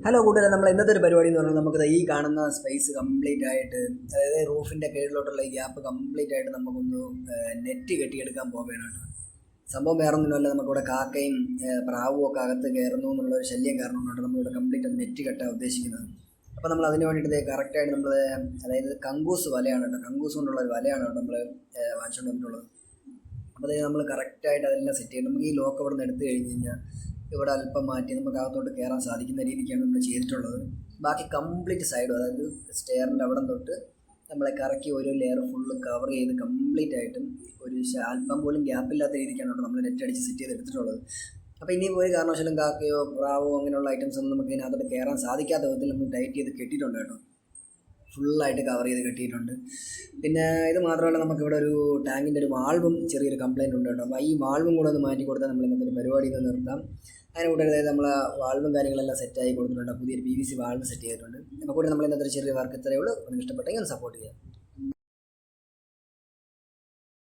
Hello കൂട്ടുകാരെ, നമ്മൾ ഇന്നത്തെ ഒരു പരിപാടി എന്ന് പറഞ്ഞാൽ നമുക്ക് ഈ കാണുന്ന സ്പേസ് കംപ്ലീറ്റ് ആയിട്ട്, അതായത് റൂഫിൻ്റെ കീഴിലോട്ടുള്ള ഈ ഗ്യാപ്പ് കംപ്ലീറ്റ് ആയിട്ട് നമുക്കൊന്ന് നെറ്റ് കെട്ടിയെടുക്കാൻ പോവുകയാണ് കേട്ടോ. സംഭവം വേറെ ഒന്നുമല്ല, നമുക്കിവിടെ കാക്കയും പ്രാവും ഒക്കെ അകത്ത് കയറുന്നു എന്നുള്ളൊരു ശല്യം കാരണം കൊണ്ടാണ് നമ്മളിവിടെ കംപ്ലീറ്റ് നെറ്റ് കെട്ടാൻ ഉദ്ദേശിക്കുന്നത്. അപ്പോൾ നമ്മൾ അതിന് വേണ്ടിയിട്ട് കറക്റ്റായിട്ട് നമ്മൾ, അതായത് കങ്കൂസ് വലയാണ് കേട്ടോ, കങ്കൂസ് കൊണ്ടുള്ള ഒരു വലയാണ് കേട്ടോ നമ്മൾ വാങ്ങിച്ചുകൊണ്ട് വന്നിട്ടുള്ളത്. അപ്പോൾ അതായത് നമ്മൾ കറക്റ്റായിട്ട് അതെല്ലാം സെറ്റ് ചെയ്യും. നമുക്ക് ഈ ലോക്ക് ഇവിടെ നിന്ന് എടുത്തു കഴിഞ്ഞ് കഴിഞ്ഞാൽ ഇവിടെ അല്പം മാറ്റി നമുക്ക് അകത്തോട്ട് കയറാൻ സാധിക്കുന്ന രീതിക്കാണ് നമ്മൾ ചെയ്തിട്ടുള്ളത്. ബാക്കി കംപ്ലീറ്റ് സൈഡും, അതായത് സ്റ്റെയറിൻ്റെ അവിടെ തൊട്ട് നമ്മളെ കറക്കി ഒരു ലെയർ ഫുള്ള് കവർ ചെയ്ത് കംപ്ലീറ്റ് ആയിട്ടും ഒരു അല്പം പോലും ഗ്യാപ്പില്ലാത്ത രീതിക്കാണ് നമ്മൾ നെറ്റ് അടിച്ച് സെറ്റ് ചെയ്ത് എടുത്തിട്ടുള്ളത്. അപ്പോൾ ഇനി ഒരു കാരണവശാലും കാക്കയോ പ്രാവോ അങ്ങനെയുള്ള ഐറ്റംസ് ഒന്നും നമുക്ക് ഇതിനകത്തോട്ട് കയറാൻ സാധിക്കാത്ത വിധത്തിൽ നമ്മൾ ടൈറ്റ് ചെയ്ത് കെട്ടിയിട്ടുണ്ട് കേട്ടോ. ഫുള്ളായിട്ട് കവർ ചെയ്ത് കെട്ടിയിട്ടുണ്ട്. പിന്നെ ഇത് മാത്രമല്ല, നമുക്കിവിടെ ഒരു ടാങ്കിൻ്റെ ഒരു വാൾവും ചെറിയൊരു കംപ്ലയിൻ്റ് ഉണ്ട് കേട്ടോ. അപ്പോൾ ഈ വാൾവും കൂടെ ഒന്ന് മാറ്റി കൊടുത്താൽ നമ്മൾ ഇന്നത്തെ ഒരു പരിപാടി നിർത്താം. അതിന് കൂടെ അതായത് നമ്മൾ വാൾവും കാര്യങ്ങളെല്ലാം സെറ്റായി കൊടുത്തിട്ടുണ്ട്. പുതിയൊരു PVC വാൾവ് സെറ്റ് ചെയ്തിട്ടുണ്ട്. അപ്പോൾ കൂടെ നമ്മൾ ഇന്നത്തെ ഒരു ചെറിയ വർക്ക് ഇത്രയേ ഉള്ളൂ. നിങ്ങൾക്ക് ഇഷ്ടപ്പെട്ടെങ്കിൽ ഒന്ന് സപ്പോർട്ട് ചെയ്യാം.